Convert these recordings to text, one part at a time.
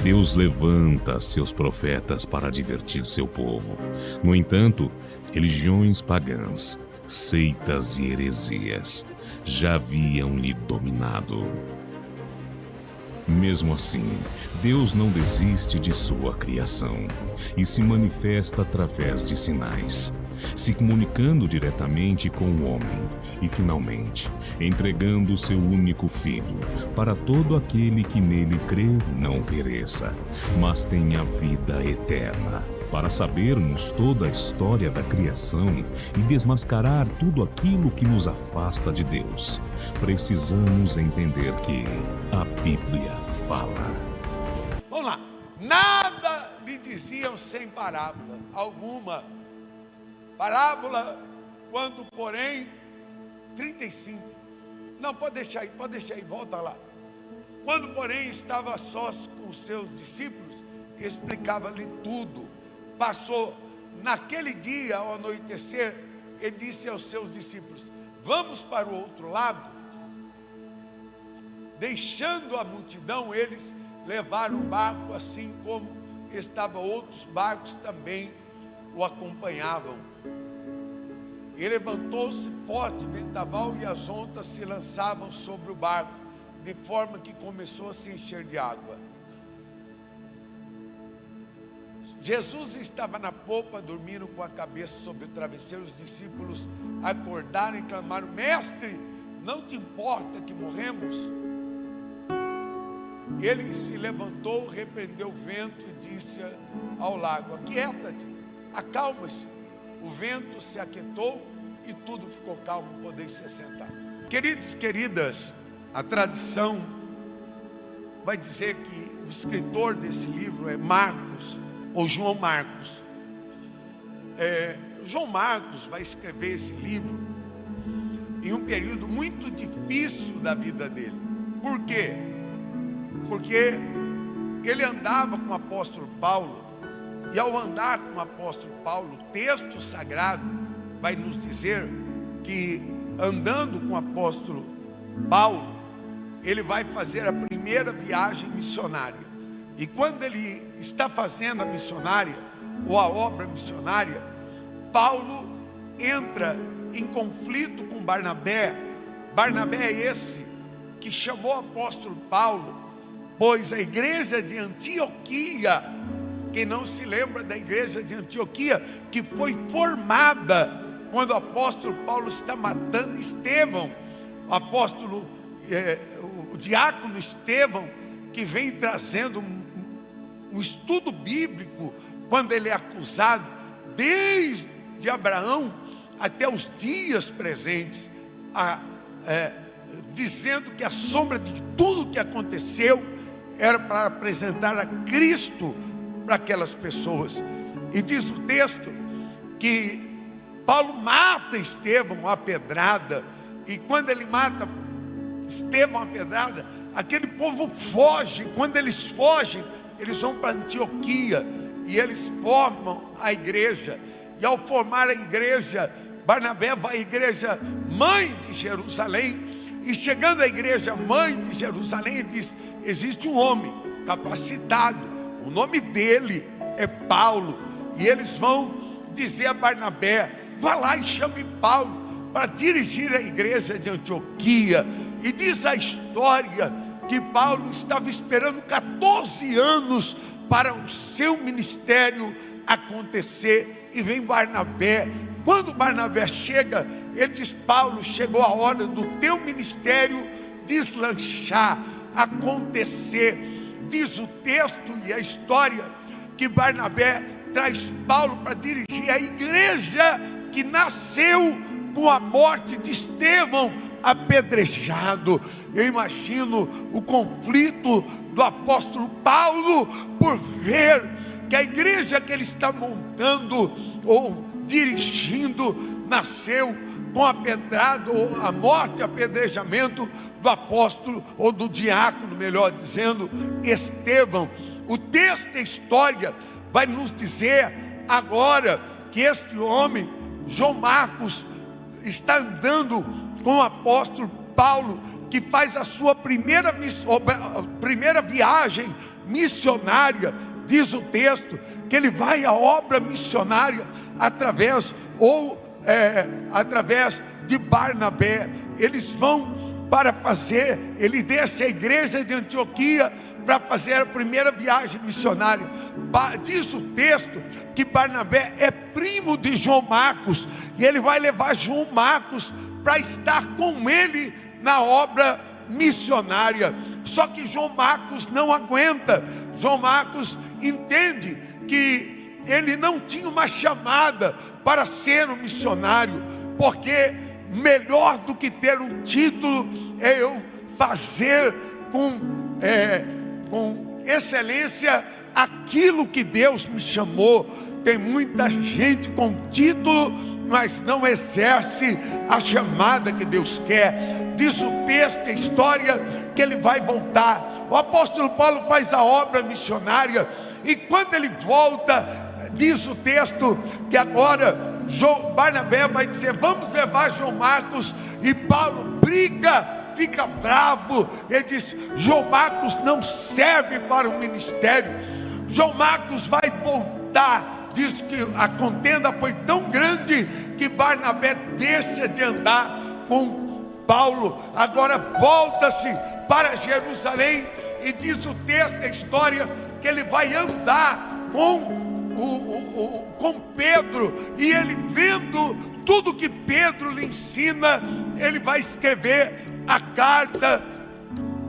Deus levanta seus profetas para advertir seu povo. No entanto, religiões pagãs, seitas e heresias já haviam lhe dominado. Mesmo assim, Deus não desiste de sua criação e se manifesta através de sinais, se comunicando diretamente com o homem e, finalmente, entregando seu único Filho para todo aquele que nele crê não pereça, mas tenha vida eterna. Para sabermos toda a história da criação e desmascarar tudo aquilo que nos afasta de Deus, precisamos entender que a Bíblia fala. Vamos lá. Nada lhe diziam sem parábola alguma. Parábola, quando, porém, 35. Não, pode deixar aí, volta lá. Quando, porém, estava a sós com os seus discípulos, explicava-lhe tudo. Passou naquele dia, ao anoitecer, e disse aos seus discípulos: vamos para o outro lado. Deixando a multidão, eles levaram o barco, assim como estavam outros barcos também o acompanhavam. E levantou-se forte vendaval e as ondas se lançavam sobre o barco, de forma que começou a se encher de água. Jesus estava na popa, dormindo com a cabeça sobre o travesseiro. Os discípulos acordaram e clamaram: mestre, não te importa que morremos? Ele se levantou, repreendeu o vento e disse ao lago: aquieta-te, acalma-se. O vento se aquietou e tudo ficou calmo. Podeis se sentar. Queridos e queridas, a tradição vai dizer que o escritor desse livro é Marcos, ou João Marcos. João Marcos vai escrever esse livro em um período muito difícil da vida dele. Por quê? Porque ele andava com o apóstolo Paulo, e ao andar com o apóstolo Paulo, o texto sagrado vai nos dizer que, andando com o apóstolo Paulo, ele vai fazer a primeira viagem missionária. E quando ele está fazendo a missionária, ou a obra missionária, Paulo entra em conflito com Barnabé. Barnabé é esse que chamou o apóstolo Paulo, pois a igreja de Antioquia, quem não se lembra da igreja de Antioquia, que foi formada quando o apóstolo Paulo está matando Estevão, o diácono Estevão, que vem trazendo um estudo bíblico, quando ele é acusado, desde Abraão até os dias presentes, dizendo que a sombra de tudo que aconteceu era para apresentar a Cristo para aquelas pessoas. E diz o texto que Paulo mata Estevão a pedrada, e quando ele mata Estevão a pedrada, aquele povo foge. Quando eles fogem, eles vão para Antioquia e eles formam a igreja. E ao formar a igreja, Barnabé vai à igreja mãe de Jerusalém, e chegando à igreja mãe de Jerusalém, ele diz: existe um homem capacitado, o nome dele é Paulo. E eles vão dizer a Barnabé: vá lá e chame Paulo para dirigir a igreja de Antioquia. E diz a história que Paulo estava esperando 14 anos para o seu ministério acontecer, e vem Barnabé. Quando Barnabé chega, ele diz: Paulo, chegou a hora do teu ministério deslanchar, acontecer. Diz o texto e a história que Barnabé traz Paulo para dirigir a igreja que nasceu com a morte de Estevão apedrejado. Eu imagino o conflito do apóstolo Paulo por ver que a igreja que ele está montando ou dirigindo nasceu com a pedrada, ou a morte, apedrejamento do apóstolo, ou do diácono, melhor dizendo, Estevão. O texto e a história vai nos dizer agora que este homem, João Marcos, está andando com o apóstolo Paulo, que faz a sua primeira viagem missionária. Diz o texto que ele vai à obra missionária através de Barnabé. Eles vão para fazer, ele deixa a igreja de Antioquia para fazer a primeira viagem missionária. Diz o texto que Barnabé é primo de João Marcos, e ele vai levar João Marcos para estar com ele na obra missionária. Só que João Marcos não aguenta. João Marcos entende que ele não tinha uma chamada para ser um missionário, porque melhor do que ter um título é eu fazer com excelência aquilo que Deus me chamou. Tem muita gente com título, mas não exerce a chamada que Deus quer. Diz o texto, a história, que ele vai voltar. O apóstolo Paulo faz a obra missionária, e quando ele volta, diz o texto que agora Barnabé vai dizer: vamos levar João Marcos. E Paulo briga, fica bravo. Ele diz: João Marcos não serve para o ministério. João Marcos vai voltar. Diz que a contenda foi tão grande que Barnabé deixa de andar com Paulo. Agora volta-se para Jerusalém, e diz o texto, a história, que ele vai andar com Pedro, e ele, vendo tudo que Pedro lhe ensina, ele vai escrever a carta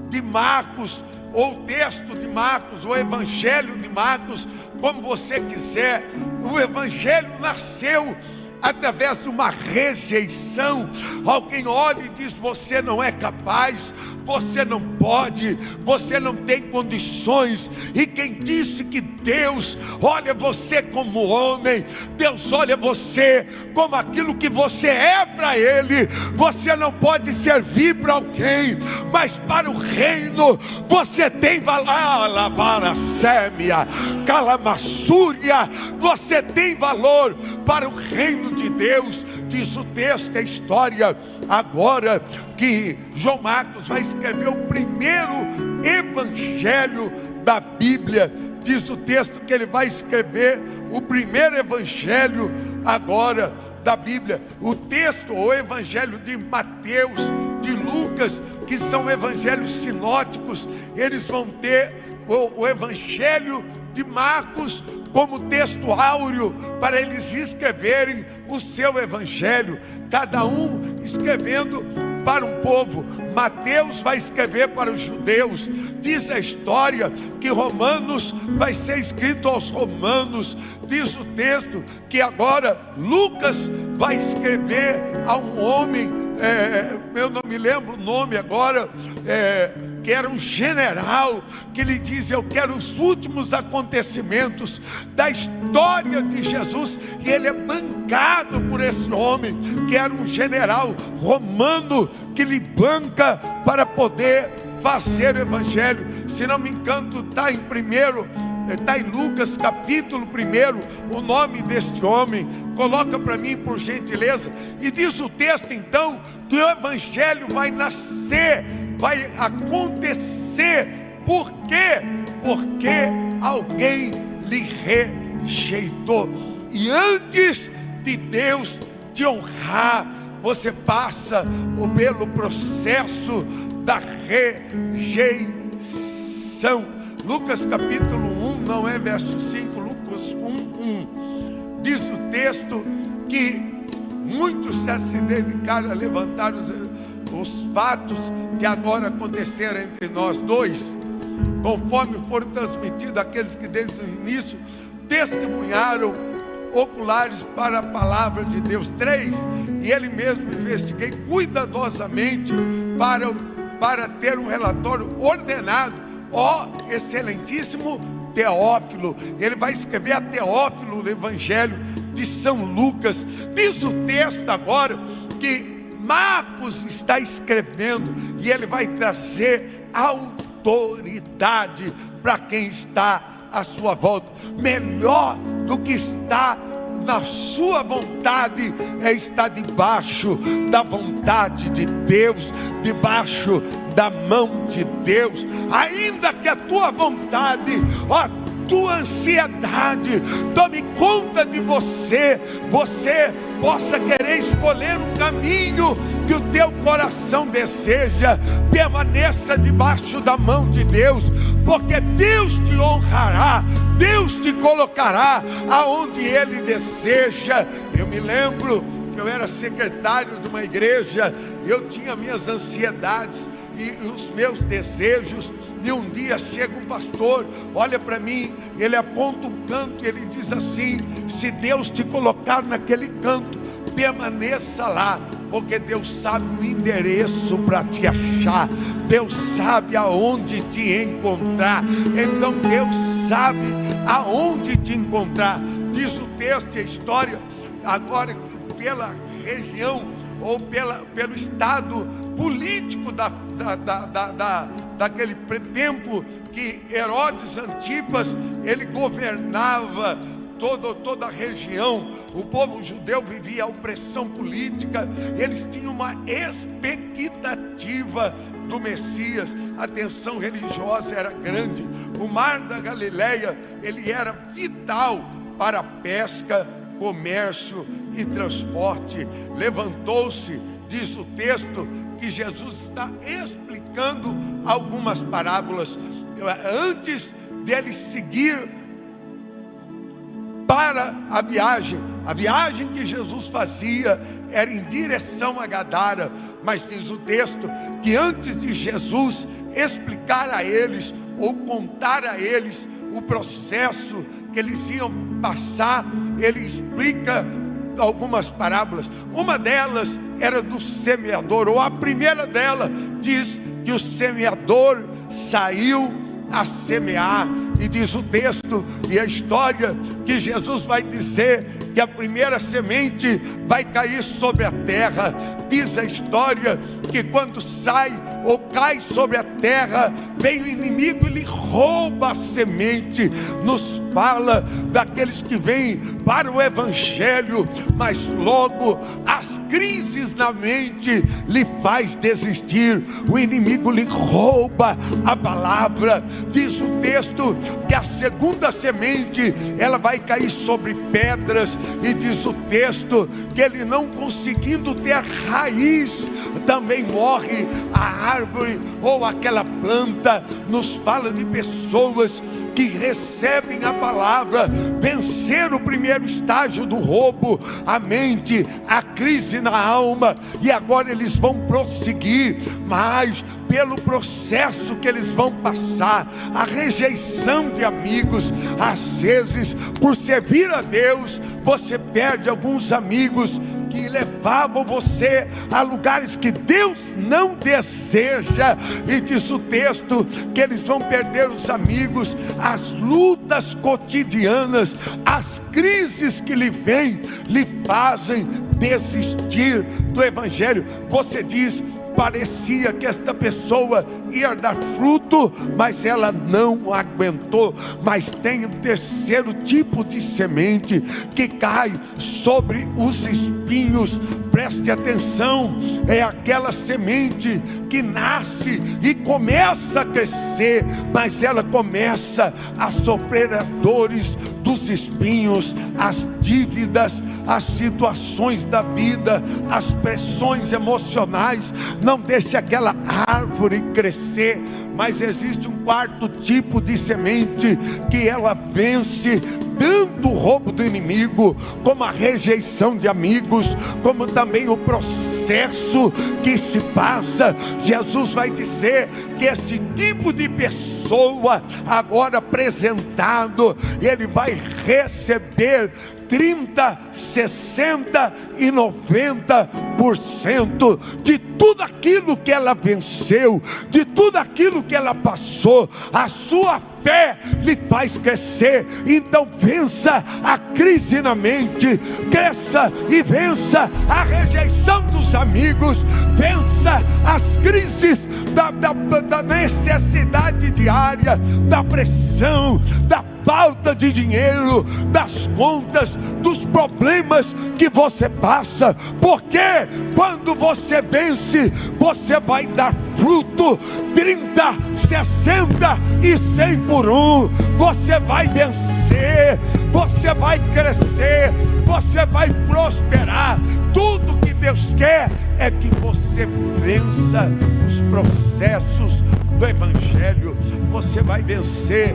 de Marcos, ou o texto de Marcos, o evangelho de Marcos, como você quiser. O evangelho nasceu através de uma rejeição. Alguém olha e diz: você não é capaz, você não pode, você não tem condições. E quem disse que Deus olha você como homem? Deus olha você como aquilo que você é para Ele. Você não pode servir para alguém, mas para o reino você tem valor. Calamassúria, você tem valor para o reino de Deus. Diz o texto, a história, agora que João Marcos vai escrever o primeiro evangelho da Bíblia. Diz o texto que ele vai escrever o primeiro evangelho agora da Bíblia. O texto, o evangelho de Mateus, de Lucas, que são evangelhos sinóticos, eles vão ter o evangelho de Marcos como texto áureo para eles escreverem o seu evangelho, cada um escrevendo para um povo. Mateus vai escrever para os judeus. Diz a história que Romanos vai ser escrito aos romanos. Diz o texto que agora Lucas vai escrever a um homem, eu não me lembro o nome agora, que era um general, que lhe diz: eu quero os últimos acontecimentos da história de Jesus. E ele é bancado por esse homem, que era um general romano, que lhe banca para poder fazer o evangelho. Se não me engano, está em Lucas capítulo 1, o nome deste homem. Coloca para mim, por gentileza. E diz o texto então que o evangelho vai nascer, vai acontecer. Por quê? Porque alguém lhe rejeitou. E antes de Deus te honrar, você passa pelo processo da rejeição. Lucas capítulo 1, não é verso 5, Lucas 1. Diz o texto que muitos se dedicaram a levantar os fatos que agora aconteceram entre nós dois, conforme foram transmitidos àqueles que desde o início testemunharam oculares para a palavra de Deus. 3, e ele mesmo investiguei cuidadosamente para ter um relatório ordenado, ó excelentíssimo Teófilo. Ele vai escrever a Teófilo o evangelho de São Lucas. Diz o texto agora que Marcos está escrevendo, e ele vai trazer autoridade para quem está à sua volta. Melhor do que está na sua vontade é estar debaixo da vontade de Deus, debaixo da mão de Deus. Ainda que a tua vontade, ó, tua ansiedade tome conta de você, você possa querer escolher um caminho que o teu coração deseja, permaneça debaixo da mão de Deus, porque Deus te honrará, Deus te colocará aonde Ele deseja. Eu me lembro que eu era secretário de uma igreja, eu tinha minhas ansiedades e os meus desejos, e um dia chega um pastor, olha para mim, ele aponta um canto e ele diz assim: se Deus te colocar naquele canto, permaneça lá, porque Deus sabe o endereço para te achar, Deus sabe aonde te encontrar. Então Deus sabe aonde te encontrar. Diz o texto e a história, agora pela região ou pelo estado político daquele tempo, que Herodes Antipas, ele governava toda a região. O povo judeu vivia a opressão política, eles tinham uma expectativa do Messias, a tensão religiosa era grande. O mar da Galileia, ele era vital para a pesca, comércio e transporte. Levantou-se, diz o texto, que Jesus está explicando algumas parábolas antes dele seguir para a viagem. A viagem que Jesus fazia era em direção a Gadara, mas diz o texto que antes de Jesus explicar a eles ou contar a eles o processo que eles iam passar, ele explica algumas parábolas. Uma delas era do semeador, ou a primeira dela diz que o semeador saiu a semear, e diz o texto e a história que Jesus vai dizer que a primeira semente vai cair sobre a terra. Diz a história que quando sai ou cai sobre a terra, vem o inimigo e lhe rouba a semente. Nos fala daqueles que vêm para o evangelho, mas logo as crises na mente lhe faz desistir. O inimigo lhe rouba a palavra. Diz o texto que a segunda semente, ela vai cair sobre pedras, e diz o texto que ele, não conseguindo ter raiz, também morre a árvore ou aquela planta. Nos fala de pessoas que recebem a palavra, venceram o primeiro estágio do roubo, a mente, a crise na alma, e agora eles vão prosseguir, mas pelo processo que eles vão passar, a rejeição de amigos, às vezes por servir a Deus, você perde alguns amigos que levavam você a lugares que Deus não deseja. E diz o texto que eles vão perder os amigos, as lutas cotidianas, as crises que lhe vêm, lhe fazem desistir do evangelho. Você diz: parecia que esta pessoa ia dar fruto, mas ela não aguentou. Mas tem o terceiro tipo de semente que cai sobre os espinhos. Preste atenção, é aquela semente que nasce e começa a crescer, mas ela começa a sofrer as dores dos espinhos, as dívidas, as situações da vida, as pressões emocionais. Não deixe aquela árvore crescer. Mas existe um quarto tipo de semente que ela vence tanto o roubo do inimigo, como a rejeição de amigos, como também o processo que se passa. Jesus vai dizer que este tipo de pessoa, agora apresentado, ele vai receber 30, 60 e 90% de tudo aquilo que ela venceu, de tudo aquilo que ela passou. A sua fé lhe faz crescer. Então vença a crise na mente, cresça e vença a rejeição dos amigos, vença as crises da necessidade diária, da pressão, da falta de dinheiro, das contas, dos problemas que você passa, porque quando você vence, você vai dar fruto, 30, 60 e 100 por um. Você vai vencer, você vai crescer, você vai prosperar. Tudo que Deus quer é que você vença os processos do Evangelho. Você vai vencer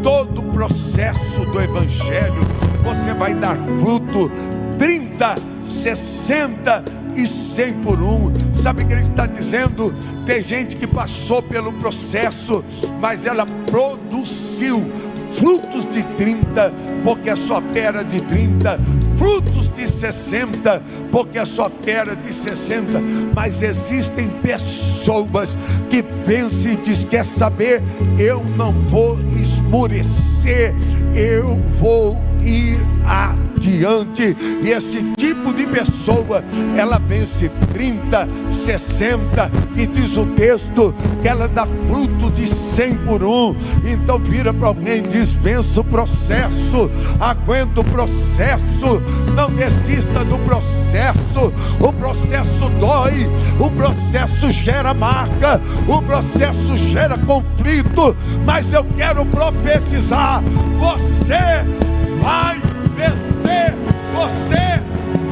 todo o processo do Evangelho. Você vai dar fruto, 30, 60 e 100 por um. Sabe o que ele está dizendo? Tem gente que passou pelo processo, mas ela produziu frutos de 30, porque a sua fé era de 30, frutos de 60, porque a sua fé era de 60. Mas existem pessoas que pensam e dizem: quer saber, eu não vou esmorecer, eu vou ir adiante. E esse tipo de pessoa, ela vence 30, 60, e diz o texto que ela dá fruto de 100 por um. Então vira para alguém e diz: vença o processo, aguenta o processo, não desista do processo. O processo dói, o processo gera marca, o processo gera conflito, mas eu quero profetizar: você vai vencer, você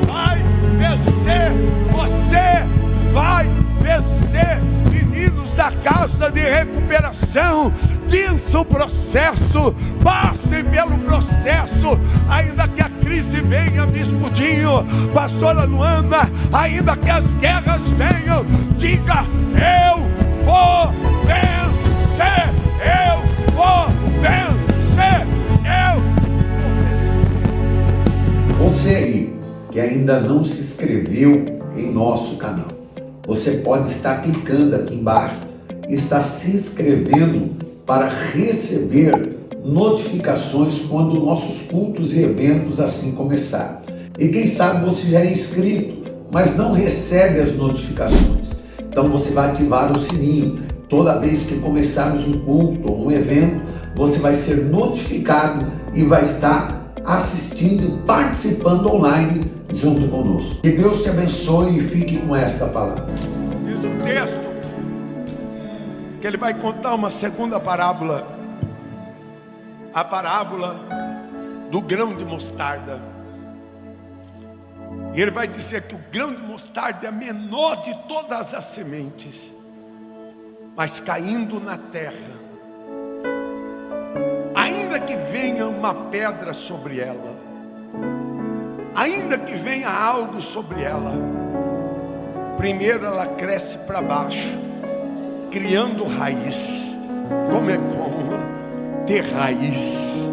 vai vencer, você vai vencer. Meninos da casa de recuperação, vençam o processo, passem pelo processo, ainda que a crise venha, bispudinho, pastora Luana, ainda que as guerras venham, diga: eu vou vencer, eu vou vencer, eu vou vencer. Você aí que ainda não se inscreveu em nosso canal, você pode estar clicando aqui embaixo e estar se inscrevendo para receber notificações quando nossos cultos e eventos assim começarem. E quem sabe você já é inscrito, mas não recebe as notificações. Então você vai ativar o sininho. Toda vez que começarmos um culto ou um evento, você vai ser notificado e vai estar assistindo, participando online junto conosco. Que Deus te abençoe e fique com esta palavra. Diz o texto que ele vai contar uma segunda parábola, a parábola do grão de mostarda. E ele vai dizer que o grão de mostarda é a menor de todas as sementes, mas caindo na terra, ainda que venha uma pedra sobre ela, ainda que venha algo sobre ela, primeiro ela cresce para baixo, criando raiz. Como é bom ter raiz,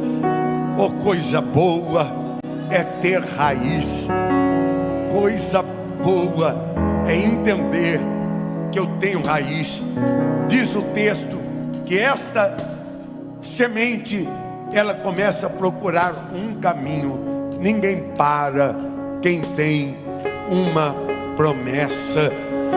oh, coisa boa é ter raiz. Coisa boa é entender que eu tenho raiz. Diz o texto que esta semente, ela começa a procurar um caminho. Ninguém para quem tem uma promessa,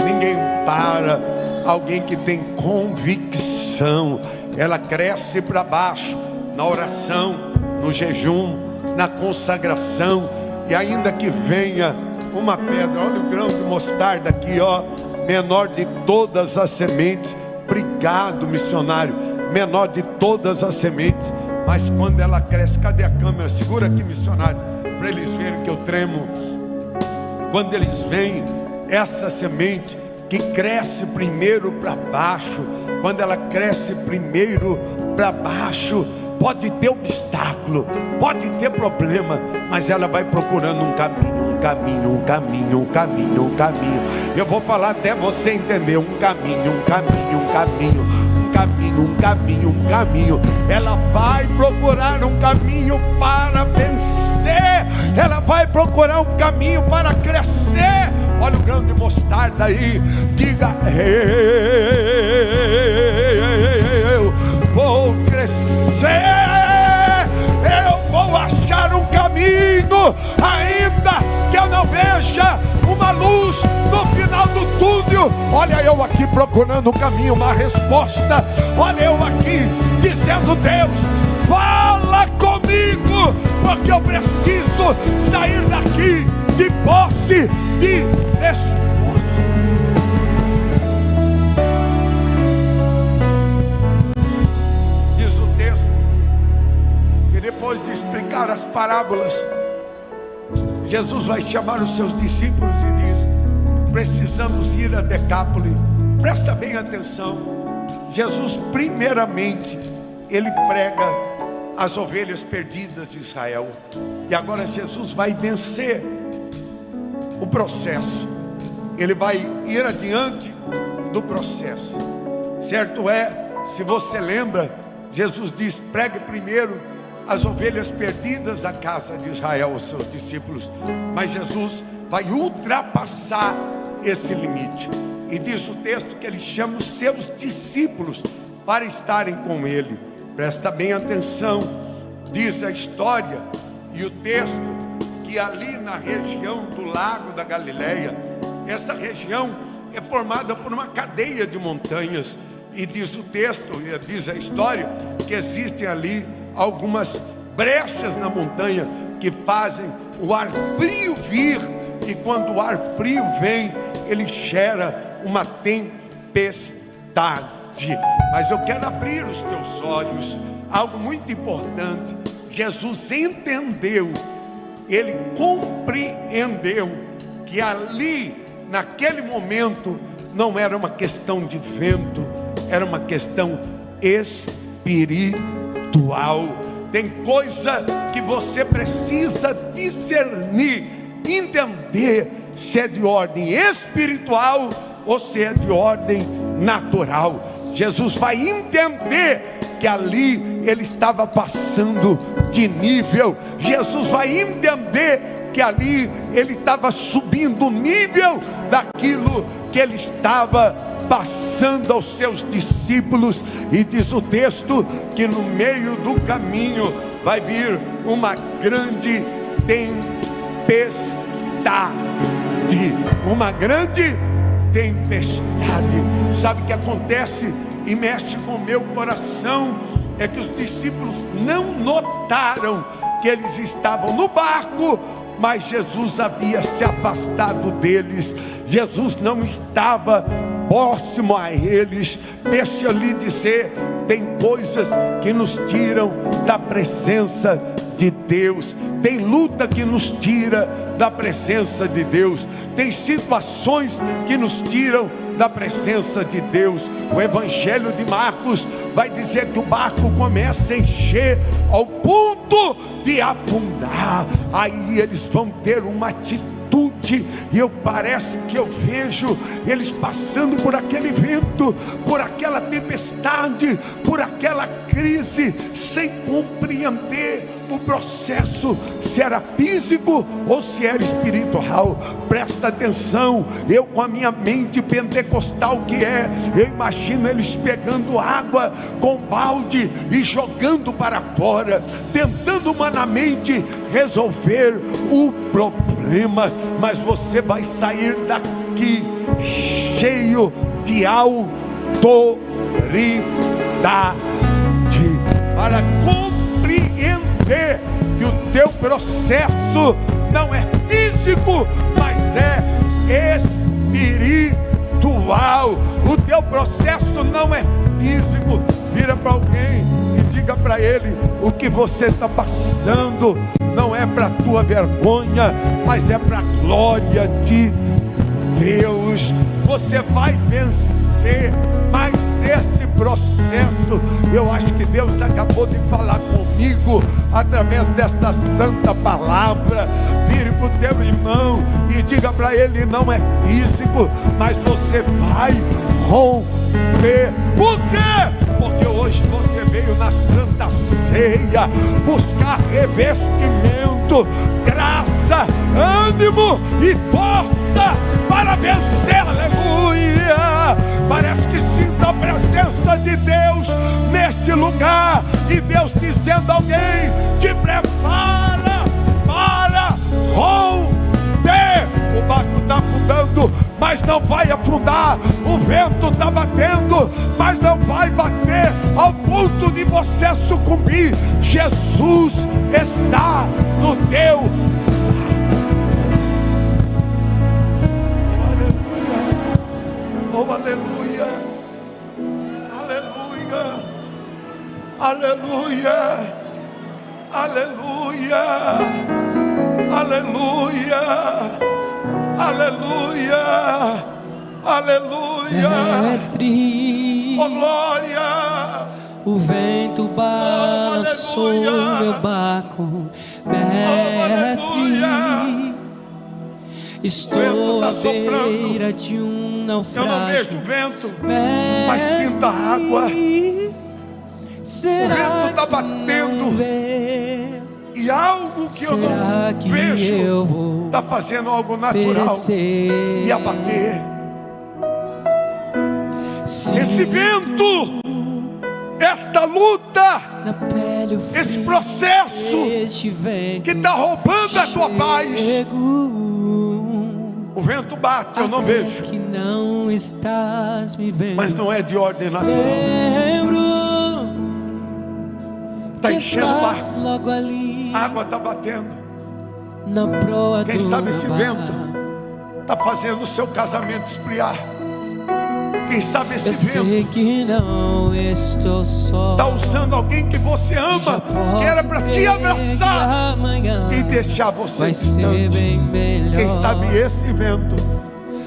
ninguém para alguém que tem convicção. Ela cresce para baixo, na oração, no jejum, na consagração. E ainda que venha uma pedra, olha o grão de mostarda aqui, ó, menor de todas as sementes. Obrigado, missionário. Menor de todas as sementes, mas quando ela cresce, cadê a câmera? Segura aqui, missionário, para eles verem que eu tremo. Quando eles veem essa semente que cresce primeiro para baixo, quando ela cresce primeiro para baixo, pode ter obstáculo, pode ter problema, mas ela vai procurando um caminho, um caminho, um caminho, um caminho, um caminho. Eu vou falar até você entender: um caminho, um caminho, um caminho, um caminho, um caminho, um caminho. Ela vai procurar um caminho para vencer, ela vai procurar um caminho para crescer. Olha o grão de mostarda aí, diga: eu vou crescer, eu vou achar um caminho, ainda que eu não veja uma luz no final do túnel. Olha eu aqui procurando um caminho, uma resposta. Olha eu aqui dizendo: Deus, fala comigo. que eu preciso sair daqui de posse de esposo. Diz o texto que depois de explicar as parábolas, Jesus vai chamar os seus discípulos e diz: precisamos ir a Decápole. Presta bem atenção. Jesus, primeiramente, ele prega as ovelhas perdidas de Israel. E agora Jesus vai vencer o processo. Ele vai ir adiante do processo. Certo é, se você lembra, Jesus diz: pregue primeiro as ovelhas perdidas à casa de Israel, os seus discípulos. Mas Jesus vai ultrapassar esse limite. E diz o texto que ele chama os seus discípulos para estarem com ele. Presta bem atenção. Diz a história e o texto que ali na região do lago da Galileia, essa região é formada por uma cadeia de montanhas. E diz o texto, e diz a história, que existem ali algumas brechas na montanha que fazem o ar frio vir. E quando o ar frio vem, ele gera uma tempestade. Mas eu quero abrir os teus olhos, algo muito importante. Jesus entendeu, ele compreendeu que ali, naquele momento, não era uma questão de vento, era uma questão espiritual. Tem coisa que você precisa discernir, entender se é de ordem espiritual ou se é de ordem natural. Jesus vai entender que ali ele estava passando de nível. Jesus vai entender que ali ele estava subindo o nível daquilo que ele estava passando aos seus discípulos. E diz o texto que no meio do caminho vai vir uma grande tempestade. Uma grande tempestade. Sabe o que acontece e mexe com o meu coração? É que os discípulos não notaram que eles estavam no barco, mas Jesus havia se afastado deles. Jesus não estava próximo a eles. Deixa eu lhe dizer, tem coisas que nos tiram da presença de Deus. Tem luta que nos tira da presença de Deus. Tem situações que nos tiram da presença de Deus. O Evangelho de Marcos vai dizer que o barco começa a encher ao ponto de afundar. Aí eles vão ter uma atitude, e parece que eu vejo eles passando por aquele vento, por aquela tempestade, por aquela crise, sem compreender o processo, se era físico ou se era espiritual. Presta atenção, eu com a minha mente pentecostal que é, eu imagino eles pegando água com balde e jogando para fora, tentando humanamente resolver o problema. Mas você vai sair daqui cheio de autoridade para compreender que o teu processo não é físico, mas é espiritual. O teu processo não é físico. Vira para alguém e diga para ele: o que você está passando não é para a tua vergonha, mas é para a glória de Deus. Você vai vencer, mas esse processo, eu acho que Deus acabou de falar comigo através dessa santa palavra. Vire para o teu irmão e diga para ele: não é físico, mas você vai romper. Por quê? Porque hoje você veio na Santa Ceia buscar revestimento, graça, ânimo e força para vencer. Aleluia! Parece que sinta a presença de Deus neste lugar, e Deus dizendo a alguém: te prepara para romper. O barco está afundando, mas não vai afundar. O vento está batendo, mas não vai bater ao ponto de você sucumbir. Jesus está no teu. Oh, aleluia. Aleluia. Aleluia. Aleluia. Aleluia. Aleluia. Aleluia. Mestre, Oh, glória. o vento balançou aleluia. meu barco. Mestre, aleluia. estou O vento à tá soprando. beira de um Eu não vejo naufrágio. vento, Mestre, mas sinto a água. será O vento tá que batendo. não vê? E algo que eu Será não que vejo eu vou está fazendo algo natural perecer? me abater. Sinto Esse vento, esta luta, na pele o esse frio processo deste vento que está roubando a tua paz. chego. O vento bate, eu não Até vejo, que não estás me vendo. mas não é de ordem natural. Lembro Está que enchendo o estás barco, logo ali a água está batendo. na proa Quem do sabe esse mar. vento está fazendo o seu casamento esfriar. Quem sabe Eu esse sei vento que não estou só. está usando alguém que você Já ama, posso que era para te ver abraçar que amanhã e deixar você vai ser distante. bem melhor. Quem sabe esse vento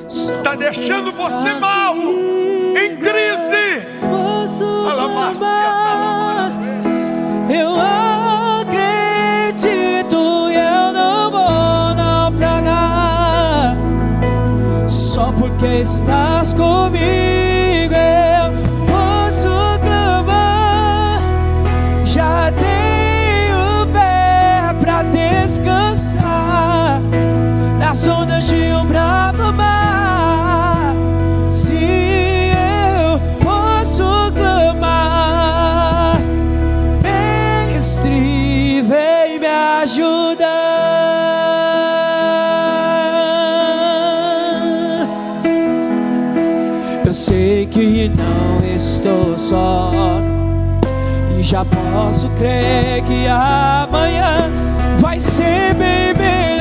está deixando você mal, em crise. Eu acredito, eu não vou naufragar. Só porque estás comigo eu posso clamar. Já tenho pé pra descansar nas ondas de um bravo mar. Se eu posso clamar, Mestre, vem me ajudar. Eu sei que não estou só e já posso crer que amanhã vai ser bem melhor.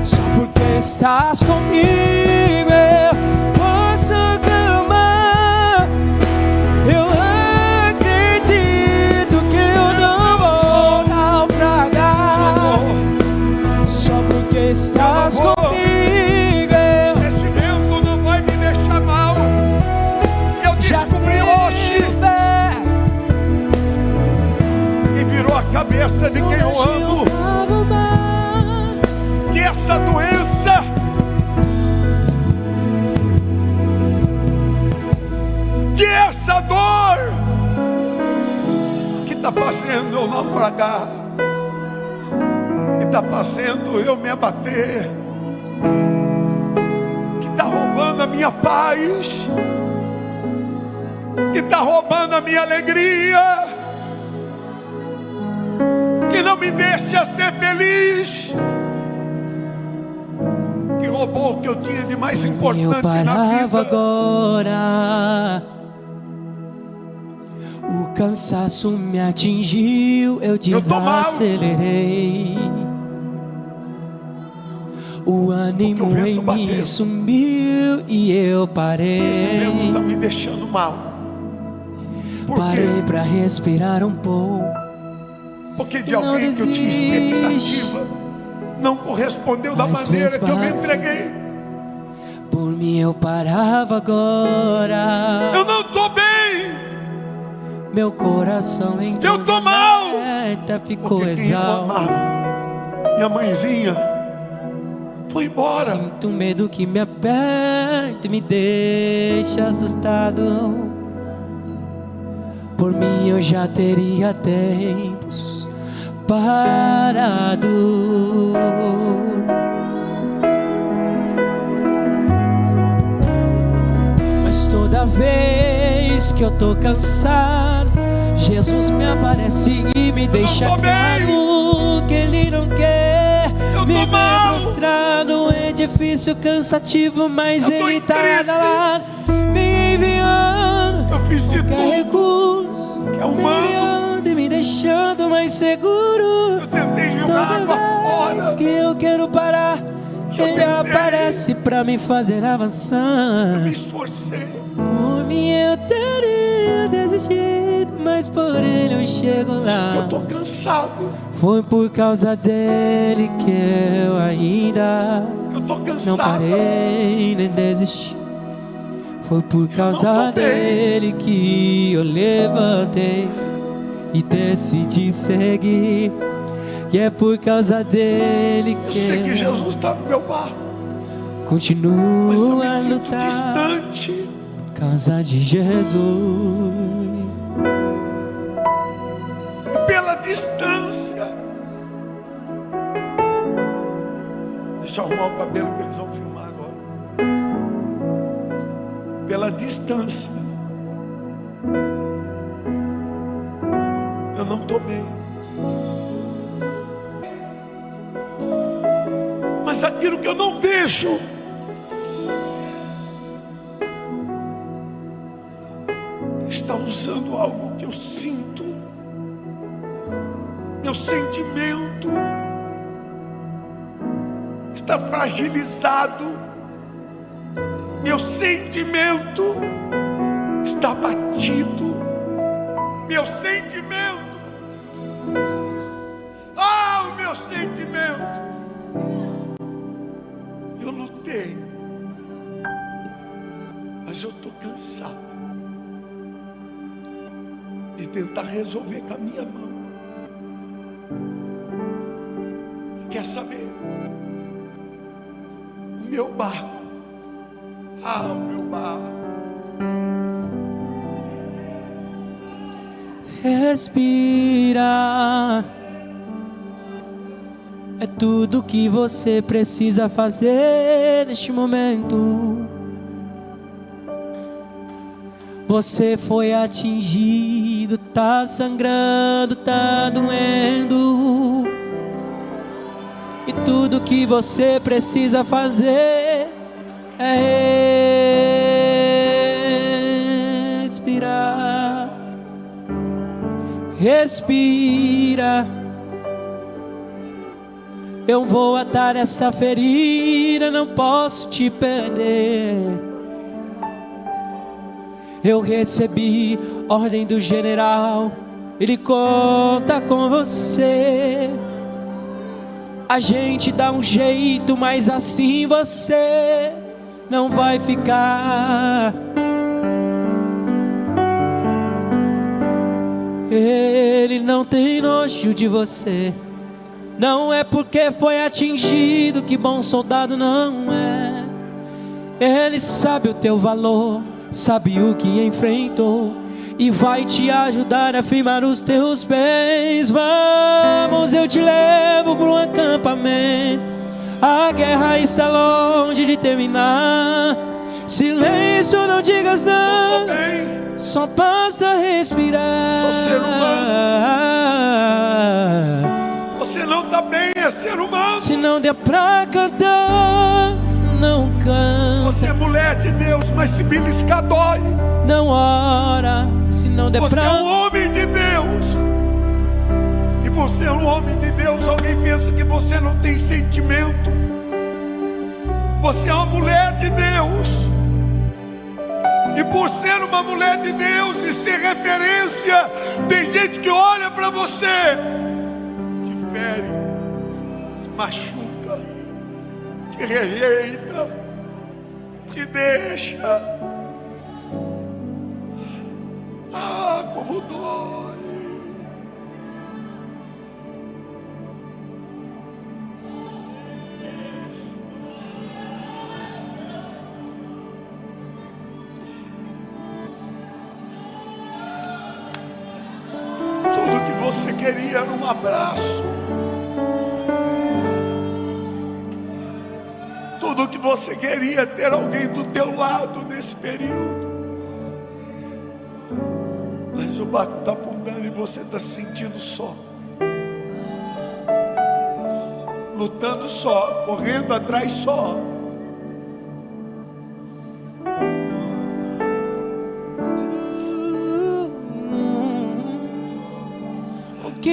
Só porque estás comigo eu posso clamar. Eu acredito que eu não vou naufragar. Só porque estás Eu não vou. comigo eu Esse vento não vai me deixar mal. Eu já descobri hoje tenho pé. e virou a cabeça de quem eu amo que essa doença que essa dor que está fazendo eu naufragar, que está fazendo eu me abater, que está roubando a minha paz, que está roubando a minha alegria, que não me deixa ser feliz, que roubou o que eu tinha de mais Eu importante na parava vida. agora, o cansaço me atingiu, eu tô mal. desacelerei. O ânimo Porque o vento em bateu. mim sumiu e eu Esse parei. vento está me deixando mal. Por Parei quê? pra respirar um pouco. Porque de Não alguém que eu tinha desiste. expectativa não correspondeu da Mas maneira fez que eu me passo. entreguei. Por mim eu parava agora. Eu não estou bem, Meu coração então eu tô mal. ficou porque quem eu exausto. amava, minha mãezinha, foi embora. Sinto medo que me aperta e me deixa assustado. Por mim eu já teria tempos parado. Mas toda vez que eu tô cansado, Jesus me aparece e me deixa tô bem. claro que Ele não quer Eu me tô ver mal. prostrado. É difícil, cansativo, mas Eu tô Ele em tá crise. lá me enviando Eu fiz de qualquer tudo recurso, que é me humano enviando e me deixando mais seguro. Eu tentei jogar Toda água vez fora. que eu quero parar, Ele tentei. aparece pra me fazer avançar. Me esforcei. Por mim eu teria desistido, mas por Ele eu chego lá. Eu tô cansado. Foi por causa dele que eu ainda Eu tô não cansado. parei nem desisti. Foi por causa dele que eu levantei e decidi seguir. E é por causa dele Eu que sei que Jesus está no meu barco, mas eu continuo me a sinto lutar. distante. Por causa de Jesus. Pela distância. Deixa eu arrumar o cabelo que eles vão filmar agora. Pela distância, eu não estou bem. Mas aquilo que eu não vejo está usando algo que eu sinto. Meu sentimento está fragilizado. Meu sentimento está batido. Meu sentimento. O meu sentimento. Eu lutei, mas eu estou cansado de tentar resolver com a minha mão. Quer saber? O meu barco. O meu barco. Respira. É tudo que você precisa fazer neste momento. Você foi atingido, tá sangrando, tá doendo. E tudo que você precisa fazer é respirar. Respira. Eu vou atar essa ferida, não posso te perder. Eu recebi ordem do general, ele conta com você. A gente dá um jeito, mas assim você não vai ficar. Ele não tem nojo de você. Não é porque foi atingido que bom soldado não é. Ele sabe o teu valor, sabe o que enfrentou e vai te ajudar a firmar os teus pés. Vamos, eu te levo para um acampamento. A guerra está longe de terminar. Silêncio, não digas nada, só basta respirar. Sou ser humano. Você não está bem, é ser humano. Se não der pra cantar, não canta. Você é mulher de Deus, mas se beliscar dói. Não ora, se não der Você pra... é um homem de Deus. E por ser um homem de Deus, alguém pensa que você não tem sentimento. Você é uma mulher de Deus. E por ser uma mulher de Deus e ser referência, tem gente que olha para você, te fere, te machuca, te rejeita, te deixa. Como dói. Tudo que você queria era um abraço. Tudo que você queria ter alguém do teu lado nesse período. Mas o barco está afundando e você está se sentindo só. Lutando só, correndo atrás só.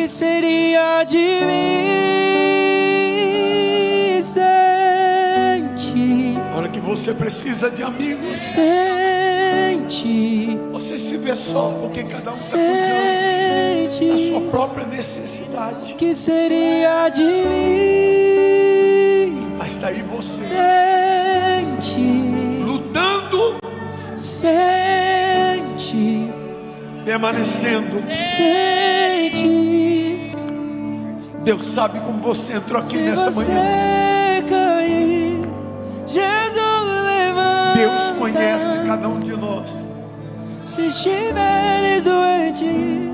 que seria de mim sem ti? A hora que você precisa de amigos, Sem ti, você se vê só, porque cada um está sem cuidando da ti, sua própria necessidade. que seria de mim Mas daí você, sem ti, lutando, sem ti, permanecendo, sem ti. Deus sabe como você entrou aqui Se nesta você manhã. cair, Jesus levanta. Deus conhece cada um de nós. Se estiveres doente,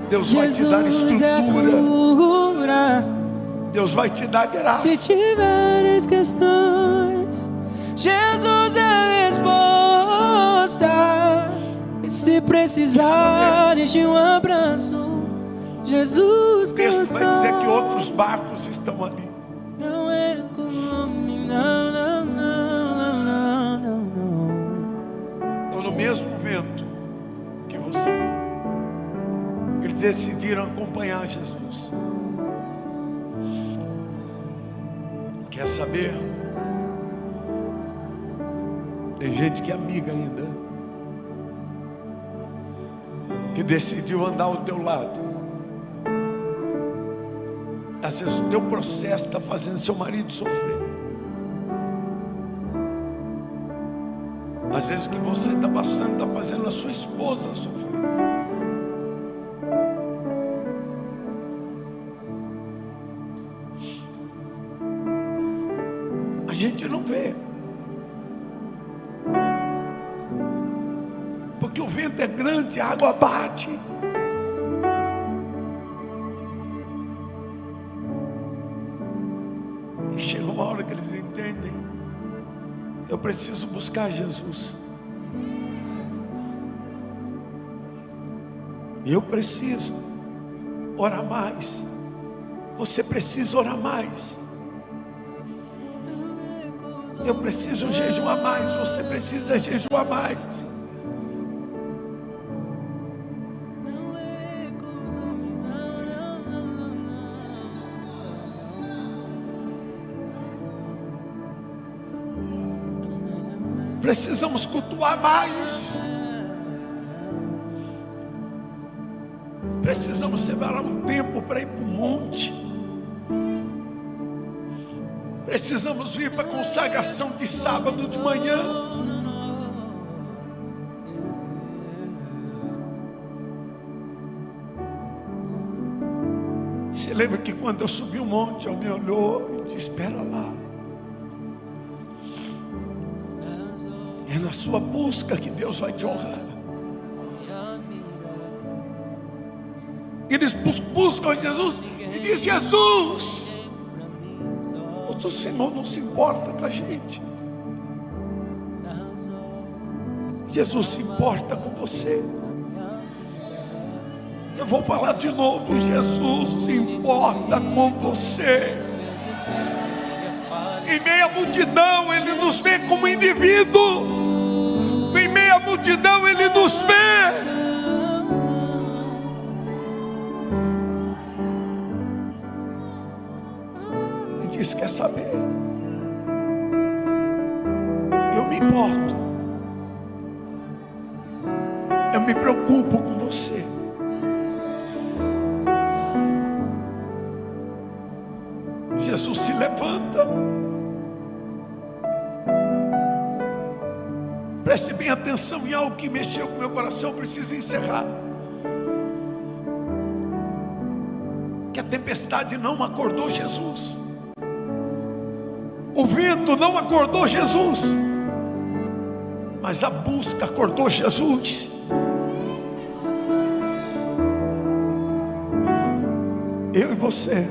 Deus vai te dar Jesus é a estrutura. cura. Deus vai te dar graça. Se tiveres questões, Jesus é a resposta. E se precisares de um abraço, Jesus O texto vai dizer que cansou. outros barcos estão ali. Não é como mim, não, não, não, não, não, não. Estão no mesmo vento que você. Eles decidiram acompanhar Jesus. Quer saber? Tem gente que é amiga ainda, que decidiu andar ao teu lado. Às vezes o teu processo está fazendo seu marido sofrer. Às vezes o que você está passando está fazendo a sua esposa sofrer. A gente não vê, porque o vento é grande, a água bate. E chega uma hora que eles entendem: eu preciso buscar Jesus. Eu preciso orar mais. Você precisa orar mais. Eu preciso jejuar mais. Você precisa jejuar mais. Precisamos cultuar mais. Precisamos separar um tempo para ir para o monte. Precisamos vir para a consagração de sábado de manhã. Você lembra que quando eu subi o monte, alguém olhou e disse: espera lá. É na sua busca que Deus vai te honrar. Eles buscam Jesus e dizem: Jesus, o Senhor não se importa com a gente. Jesus se importa com você. Eu vou falar de novo: Jesus se importa com você. Em meio à multidão, Ele nos vê como indivíduo. Em meio à multidão, Ele nos vê. E diz: quer saber? Eu me importo. Eu me preocupo com você. Jesus se levanta. Preste bem atenção em algo que mexeu com o meu coração. Eu preciso encerrar. Que a tempestade não acordou Jesus. O vento não acordou Jesus. Mas a busca acordou Jesus. Eu e você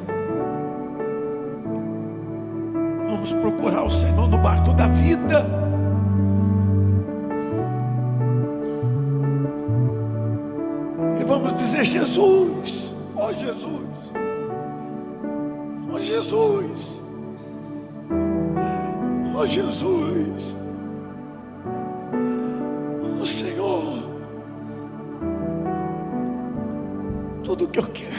vamos procurar o Senhor no barco da vida. E vamos dizer: Jesus, ó Jesus, ó Jesus, ó Jesus, ó Senhor, tudo que eu quero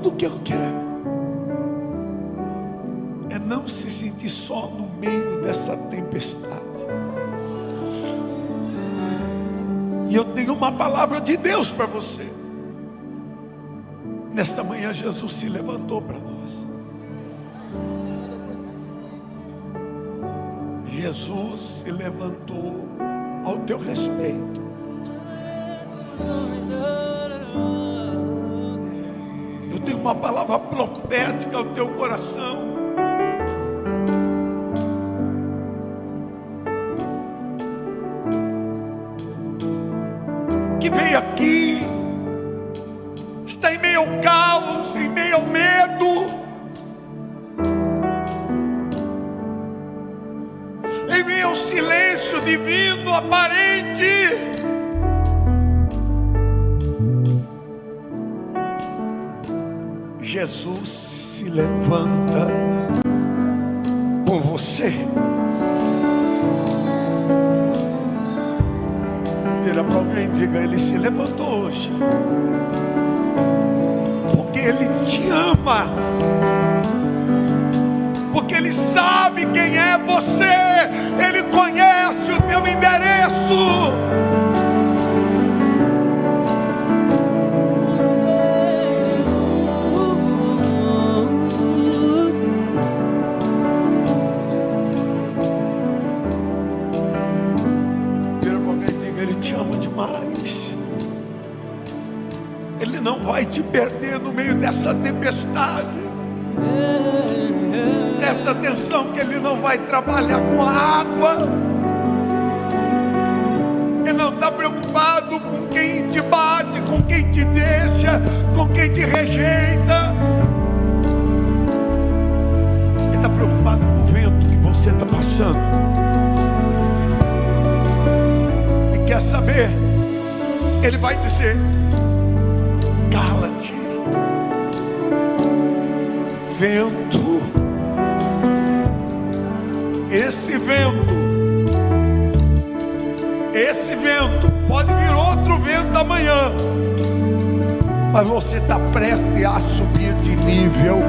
Tudo que eu quero é não se sentir só no meio dessa tempestade. E eu tenho uma palavra de Deus para você. Nesta manhã Jesus se levantou para nós. Jesus se levantou ao teu respeito. Eu tenho uma palavra profética ao teu coração. Que veio aqui, está em meio ao caos, em meio ao medo, em meio ao silêncio divino aparente. Jesus se levanta por você. Vira para alguém e diga: Ele se levantou hoje, porque Ele te ama, porque Ele sabe quem é você, Ele conhece o teu endereço. Ele não vai te perder no meio dessa tempestade. Presta atenção que Ele não vai trabalhar com a água. Ele não está preocupado com quem te bate, com quem te deixa, com quem te rejeita. Ele está preocupado com o vento que você está passando. E quer saber? Ele vai dizer: cala-te, vento. Esse vento pode vir outro vento amanhã, mas você está prestes a subir de nível.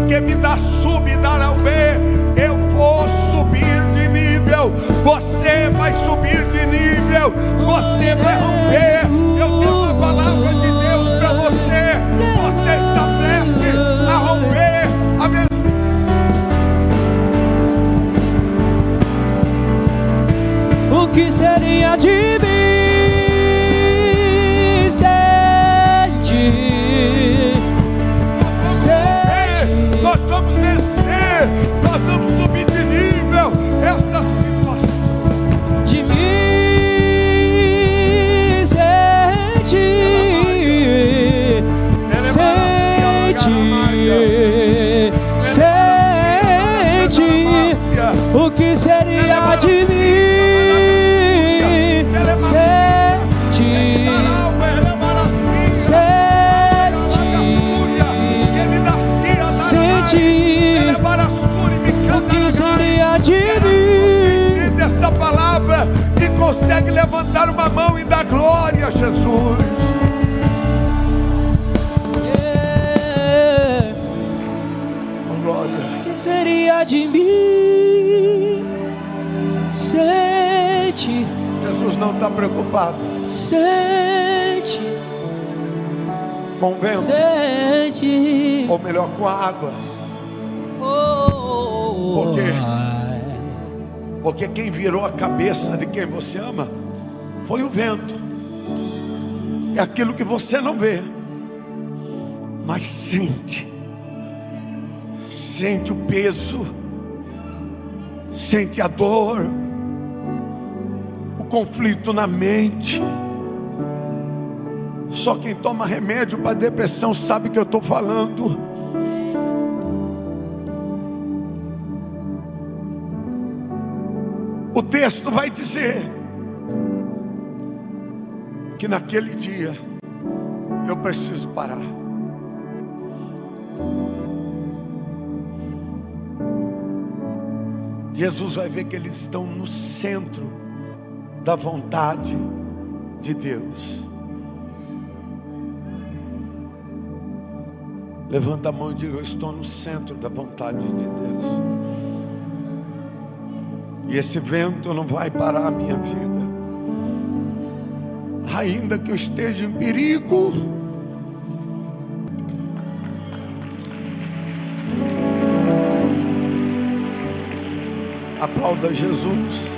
Que me dá subidar ao B. Eu vou subir de nível. Você vai subir de nível. Você vai romper. Eu tenho uma palavra de Deus para você. Você está prestes a romper. Amém. O que seria de mim nós vamos vencer, nós vamos subir de nível essa situação. De mim sente, o que seria de mim o que seria de mim. Dessa palavra e consegue levantar uma mão e dar glória a Jesus. Glória. O que seria de mim? Sente. Jesus não está preocupado. Sente. Com o vento. Sente. Ou melhor, com a água. Por quê? Porque quem virou a cabeça de quem você ama foi o vento. É aquilo que você não vê, mas sente. Sente o peso, sente a dor, o conflito na mente. Só quem toma remédio para depressão sabe que eu estou falando. O texto vai dizer que naquele dia eu preciso parar. Jesus vai ver que eles estão no centro da vontade de Deus. Levanta a mão e diga: eu estou no centro da vontade de Deus. E esse vento não vai parar a minha vida. Ainda que eu esteja em perigo, aplauda Jesus.